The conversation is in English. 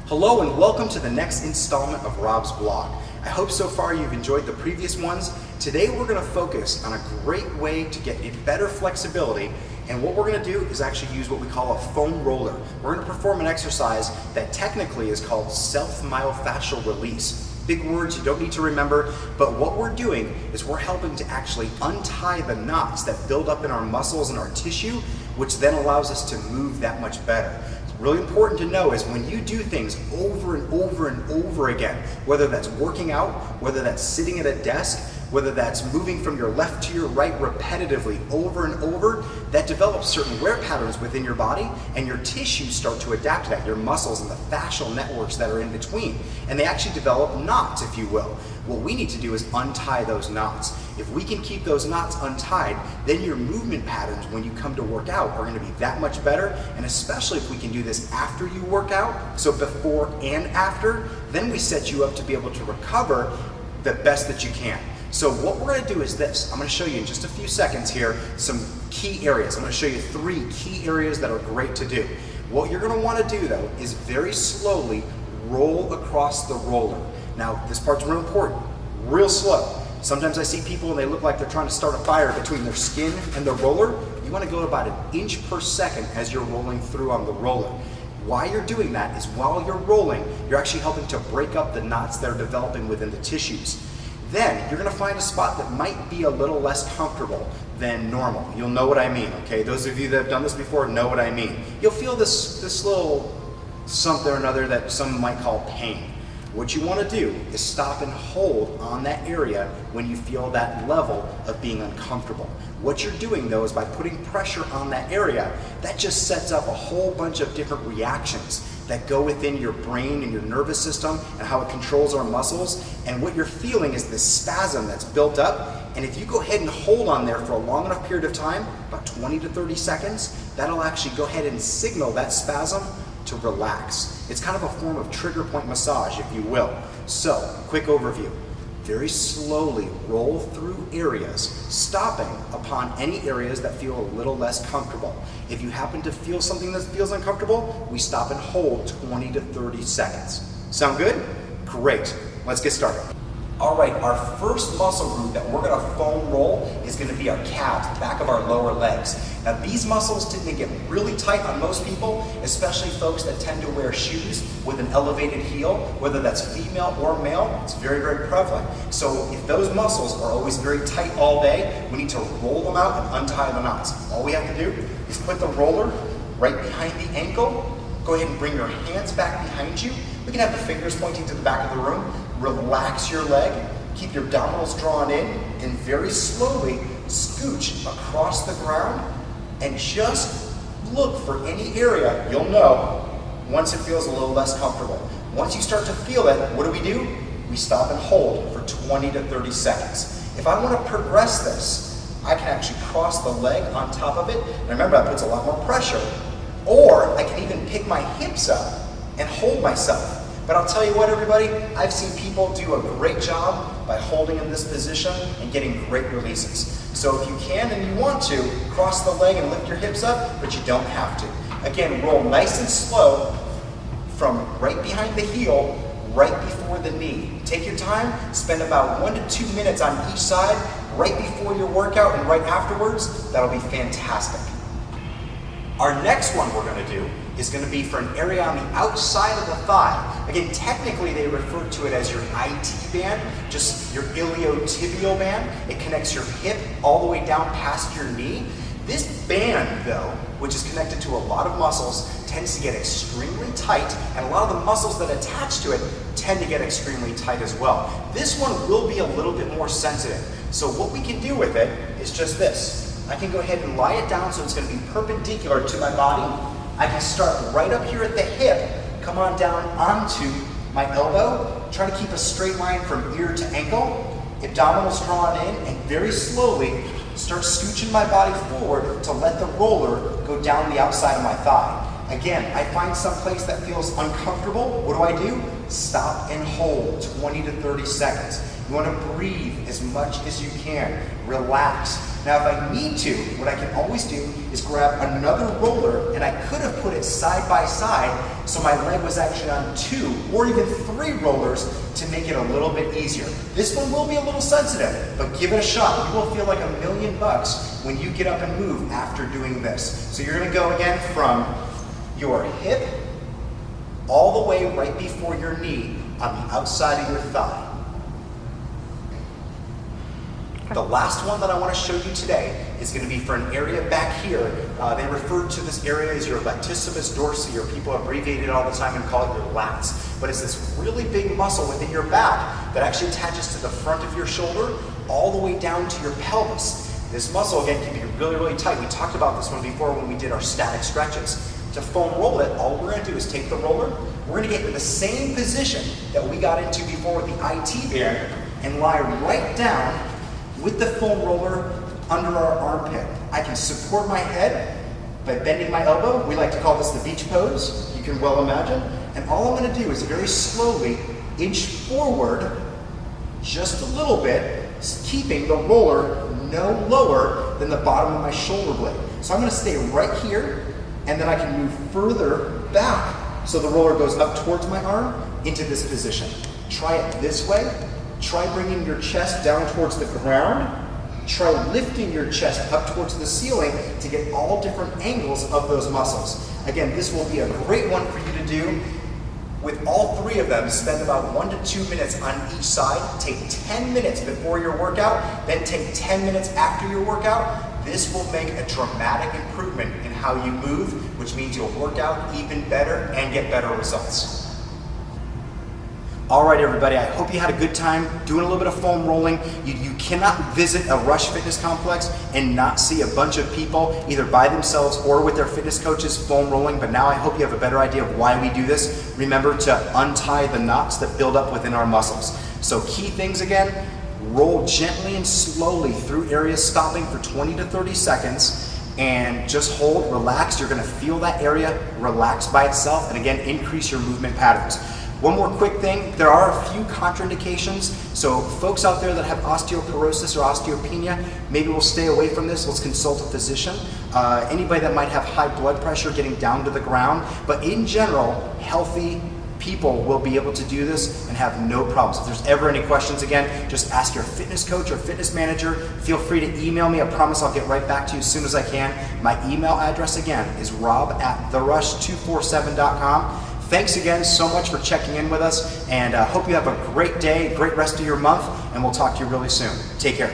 Hello and welcome to the next installment of Rob's Blog. I hope so far you've enjoyed the previous ones. Today we're going to focus on a great way to get a better flexibility, and what we're going to do is actually use what we call a foam roller. We're going to perform an exercise that technically is called self-myofascial release. Big words you don't need to remember, but what we're doing is we're helping to actually untie the knots that build up in our muscles and our tissue, which then allows us to move that much better. Really important to know is when you do things over and over and over again, whether that's working out, whether that's sitting at a desk, whether that's moving from your left to your right repetitively over and over, that develops certain wear patterns within your body, and your tissues start to adapt to that, your muscles and the fascial networks that are in between. And they actually develop knots, if you will. What we need to do is untie those knots. If we can keep those knots untied, then your movement patterns when you come to work out are going to be that much better, and especially if we can do this after you work out, so before and after, then we set you up to be able to recover the best that you can. So what we're going to do is this. I'm going to show you in just a few seconds here some key areas. I'm going to show you 3 key areas that are great to do. What you're going to want to do though is very slowly roll across the roller. Now this part's real important, real slow. Sometimes I see people and they look like they're trying to start a fire between their skin and the roller. You want to go about 1 inch per second as you're rolling through on the roller. Why you're doing that is while you're rolling, you're actually helping to break up the knots that are developing within the tissues. Then you're going to find a spot that might be a little less comfortable than normal. You'll know what I mean, okay? Those of you that have done this before know what I mean. You'll feel this little something or another that some might call pain. What you want to do is stop and hold on that area when you feel that level of being uncomfortable. What you're doing though is by putting pressure on that area, that just sets up a whole bunch of different reactions that go within your brain and your nervous system and how it controls our muscles. And what you're feeling is this spasm that's built up. And if you go ahead and hold on there for a long enough period of time, about 20 to 30 seconds, that'll actually go ahead and signal that spasm to relax. It's kind of a form of trigger point massage, if you will. So, quick overview. Very slowly roll through areas, stopping upon any areas that feel a little less comfortable. If you happen to feel something that feels uncomfortable, we stop and hold 20 to 30 seconds. Sound good? Great. Let's get started. All right, our first muscle group that we're going to foam roll is going to be our calves, the back of our lower legs. Now these muscles tend to get really tight on most people, especially folks that tend to wear shoes with an elevated heel, whether that's female or male. It's very, very prevalent. So if those muscles are always very tight all day, we need to roll them out and untie the knots. All we have to do is put the roller right behind the ankle. Go ahead and bring your hands back behind you. We can have the fingers pointing to the back of the room. Relax your leg, keep your abdominals drawn in, and very slowly scooch across the ground and just look for any area you'll know once it feels a little less comfortable. Once you start to feel it, what do? We stop and hold for 20 to 30 seconds. If I want to progress this, I can actually cross the leg on top of it. And remember, that puts a lot more pressure. Or I can even pick my hips up and hold myself. But I'll tell you what, everybody, I've seen people do a great job by holding in this position and getting great releases. So if you can and you want to, cross the leg and lift your hips up, but you don't have to. Again, roll nice and slow from right behind the heel, right before the knee. Take your time, spend about 1 to 2 minutes on each side, right before your workout and right afterwards. That'll be fantastic. Our next one we're going to do is going to be for an area on the outside of the thigh. Again, technically they refer to it as your IT band, just your iliotibial band. It connects your hip all the way down past your knee. This band, though, which is connected to a lot of muscles, tends to get extremely tight, and a lot of the muscles that attach to it tend to get extremely tight as well. This one will be a little bit more sensitive. So what we can do with it is just this. I can go ahead and lie it down so it's going to be perpendicular to my body. I can start right up here at the hip, come on down onto my elbow, try to keep a straight line from ear to ankle, abdominals drawn in, and very slowly start scooching my body forward to let the roller go down the outside of my thigh. Again, I find some place that feels uncomfortable. What do? Stop and hold 20 to 30 seconds. You want to breathe as much as you can. Relax. Now, if I need to, what I can always do is grab another roller, and I could have put it side by side so my leg was actually on 2 or even 3 rollers to make it a little bit easier. This one will be a little sensitive, but give it a shot. You will feel like $1,000,000 when you get up and move after doing this. So you're going to go again from your hip all the way right before your knee on the outside of your thigh. The last one that I want to show you today is going to be for an area back here. They refer to this area as your latissimus dorsi, or people abbreviate it all the time and call it your lats. But it's this really big muscle within your back that actually attaches to the front of your shoulder all the way down to your pelvis. This muscle, again, can be really, really tight. We talked about this one before when we did our static stretches. To foam roll it, all we're going to do is take the roller, we're going to get into the same position that we got into before with the IT band and lie right down with the foam roller under our armpit. I can support my head by bending my elbow. We like to call this the beach pose, you can well imagine. And all I'm going to do is very slowly inch forward just a little bit, keeping the roller no lower than the bottom of my shoulder blade. So I'm going to stay right here, and then I can move further back so the roller goes up towards my arm into this position. Try it this way. Try bringing your chest down towards the ground. Try lifting your chest up towards the ceiling to get all different angles of those muscles. Again, this will be a great one for you to do. With all 3 of them, spend about 1 to 2 minutes on each side. Take 10 minutes before your workout, then take 10 minutes after your workout. This will make a dramatic improvement in how you move, which means you'll work out even better and get better results. All right, everybody, I hope you had a good time doing a little bit of foam rolling. You cannot visit a Rush Fitness Complex and not see a bunch of people, either by themselves or with their fitness coaches, foam rolling, but now I hope you have a better idea of why we do this. Remember to untie the knots that build up within our muscles. So key things again, roll gently and slowly through areas, stopping for 20 to 30 seconds, and just hold, relax. You're gonna feel that area relax by itself, and again, increase your movement patterns. One more quick thing, there are a few contraindications, so folks out there that have osteoporosis or osteopenia, maybe we'll stay away from this. Let's consult a physician. Anybody that might have high blood pressure getting down to the ground, but in general, healthy people will be able to do this and have no problems. If there's ever any questions, again, just ask your fitness coach or fitness manager. Feel free to email me. I promise I'll get right back to you as soon as I can. My email address, again, is rob@therush247.com. Thanks again so much for checking in with us, and hope you have a great day, great rest of your month, and we'll talk to you really soon. Take care.